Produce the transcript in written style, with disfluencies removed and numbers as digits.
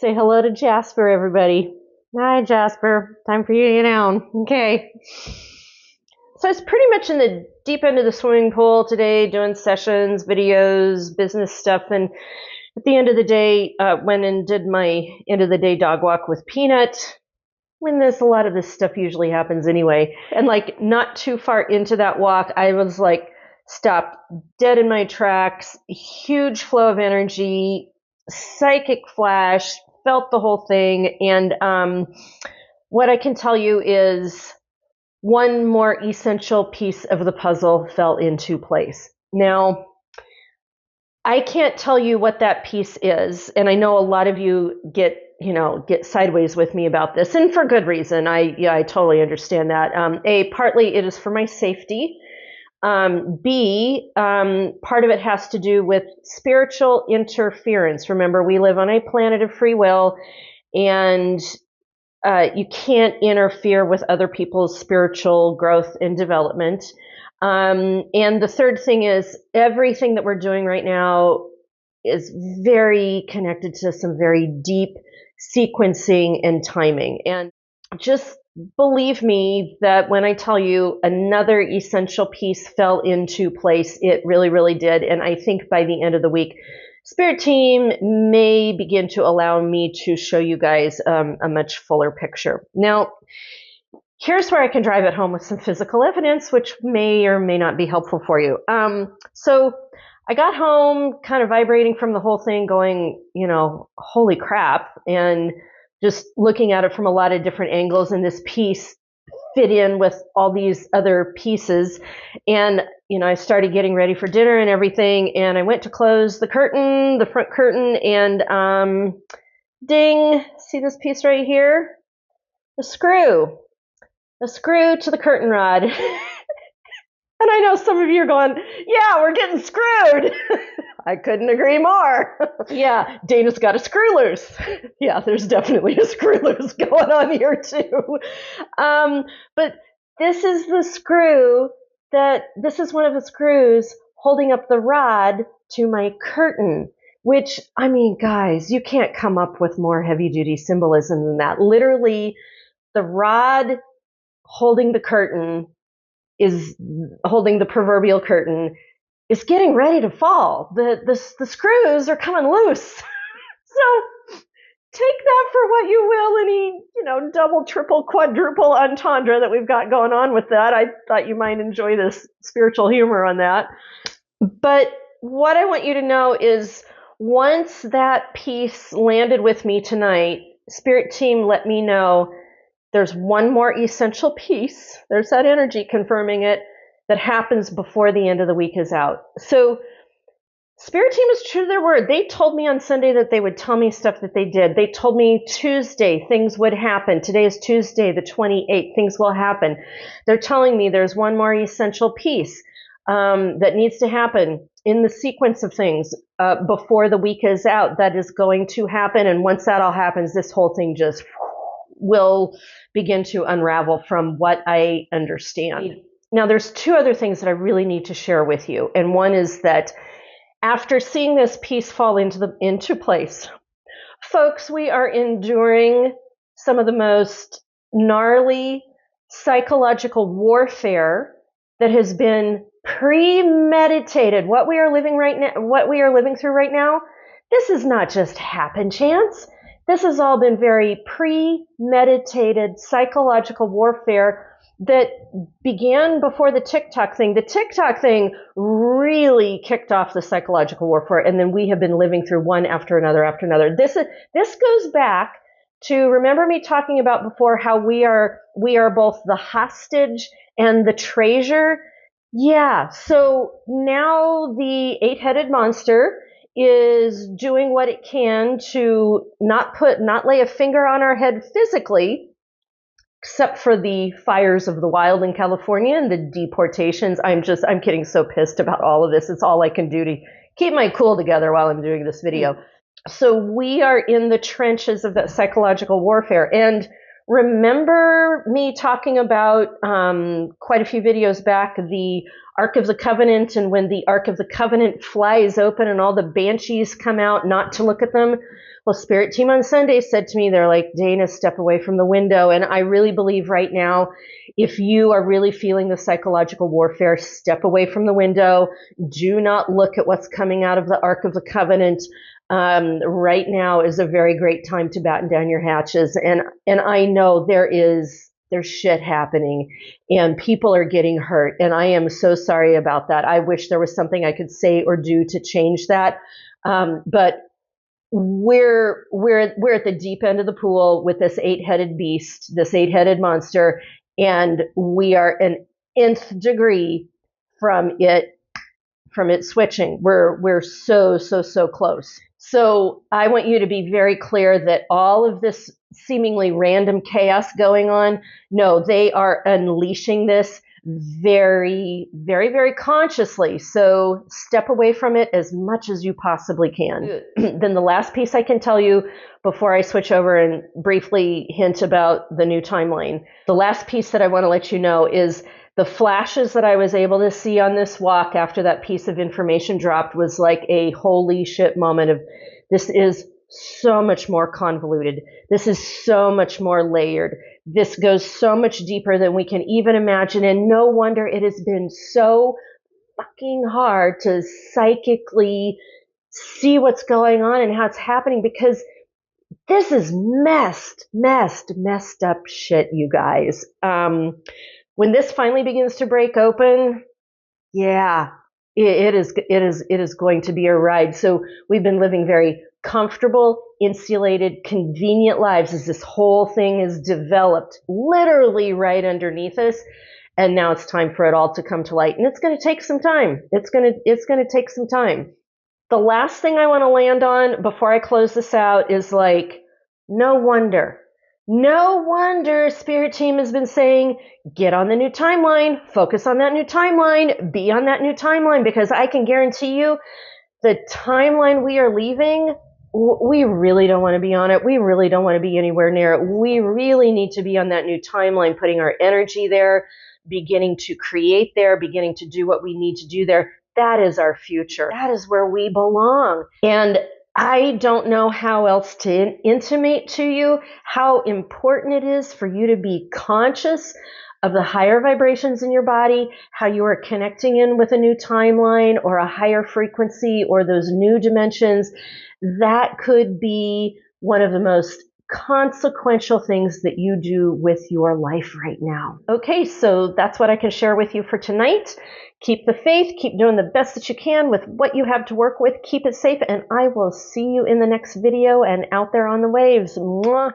Say hello to Jasper, everybody. Hi, Jasper. Time for you to get down. Okay. So I was pretty much in the deep end of the swimming pool today, doing sessions, videos, business stuff, and at the end of the day, went and did my end of the day dog walk with Peanut. When a lot of this stuff usually happens anyway. And not too far into that walk, I was stopped dead in my tracks, huge flow of energy, psychic flash, felt the whole thing. And what I can tell you is one more essential piece of the puzzle fell into place. Now, I can't tell you what that piece is, and I know a lot of you get sideways with me about this, and for good reason. I totally understand that. Partly it is for my safety. B, part of it has to do with spiritual interference. Remember, we live on a planet of free will, and you can't interfere with other people's spiritual growth and development. And the third thing is everything that we're doing right now is very connected to some very deep sequencing and timing. And just believe me that when I tell you another essential piece fell into place, it really, really did. And I think by the end of the week, Spirit team may begin to allow me to show you guys a much fuller picture. Now, here's where I can drive it home with some physical evidence, which may or may not be helpful for you. So I got home kind of vibrating from the whole thing going, holy crap, and just looking at it from a lot of different angles, and this piece fit in with all these other pieces. And, I started getting ready for dinner and everything, and I went to close the curtain, the front curtain, and ding, see this piece right here? The screw to the curtain rod. And I know some of you are going, yeah, we're getting screwed. I couldn't agree more. Yeah, Dana's got a screw loose. Yeah, there's definitely a screw loose going on here too. But this is the screw this is one of the screws holding up the rod to my curtain, which, I mean, guys, you can't come up with more heavy duty symbolism than that. Literally, the rod holding the curtain is holding the proverbial curtain is getting ready to fall. The screws are coming loose. So take that for what you will, any, double, triple, quadruple entendre that we've got going on with that. I thought you might enjoy this spiritual humor on that. But what I want you to know is once that piece landed with me tonight, Spirit team let me know there's one more essential piece. There's that energy confirming it that happens before the end of the week is out. So Spirit team is true to their word. They told me on Sunday that they would tell me stuff that they did. They told me Tuesday things would happen. Today is Tuesday, the 28th. Things will happen. They're telling me there's one more essential piece that needs to happen in the sequence of things before the week is out. That is going to happen. And once that all happens, this whole thing just will begin to unravel from what I understand. Now, there's two other things that I really need to share with you. And one is that after seeing this piece fall into place, folks, we are enduring some of the most gnarly psychological warfare that has been premeditated. What we are living through right now, this is not just happen chance. This has all been very premeditated psychological warfare that began before the TikTok thing. The TikTok thing really kicked off the psychological warfare, and then we have been living through one after another after another. This goes back to, remember me talking about before how we are both the hostage and the treasure? Yeah, so now the 8-headed monster is doing what it can to not lay a finger on our head physically, except for the fires of the wild in California and the deportations. I'm getting so pissed about all of this. It's all I can do to keep my cool together while I'm doing this video. So we are in the trenches of that psychological warfare. And remember me talking about quite a few videos back, the Ark of the Covenant, and when the Ark of the Covenant flies open and all the banshees come out not to look at them? Well, Spirit Team on Sunday said to me, they're like, Dana, step away from the window. And I really believe right now, if you are really feeling the psychological warfare, step away from the window. Do not look at what's coming out of the Ark of the Covenant. Right now is a very great time to batten down your hatches. And I know there's shit happening and people are getting hurt. And I am so sorry about that. I wish there was something I could say or do to change that. But we're at the deep end of the pool with this 8-headed beast, this 8-headed monster, and we are an nth degree from it switching. We're so close. So I want you to be very clear that all of this seemingly random chaos going on, no, they are unleashing this very consciously. So step away from it as much as you possibly can. Then the last piece I can tell you before I switch over and briefly hint about the new timeline. The last piece that I want to let you know is the flashes that I was able to see on this walk after that piece of information dropped was like a holy shit moment of, this is so much more convoluted. This is so much more layered. This goes so much deeper than we can even imagine. And no wonder it has been so fucking hard to psychically see what's going on and how it's happening, because this is messed up shit, you guys. When this finally begins to break open, yeah, it is going to be a ride. So we've been living very comfortable, insulated, convenient lives as this whole thing is developed literally right underneath us. And now it's time for it all to come to light. And it's going to take some time. It's going to take some time. The last thing I want to land on before I close this out is like, no wonder Spirit Team has been saying, get on the new timeline, focus on that new timeline, be on that new timeline, because I can guarantee you the timeline we are leaving, we really don't want to be on it. We really don't want to be anywhere near it. We really need to be on that new timeline, putting our energy there, beginning to create there, beginning to do what we need to do there. That is our future. That is where we belong. And I don't know how else to intimate to you how important it is for you to be conscious of the higher vibrations in your body, how you are connecting in with a new timeline or a higher frequency or those new dimensions. That could be one of the most consequential things that you do with your life right now. Okay, so that's what I can share with you for tonight. Keep the faith, keep doing the best that you can with what you have to work with, keep it safe, and I will see you in the next video and out there on the waves. Mwah.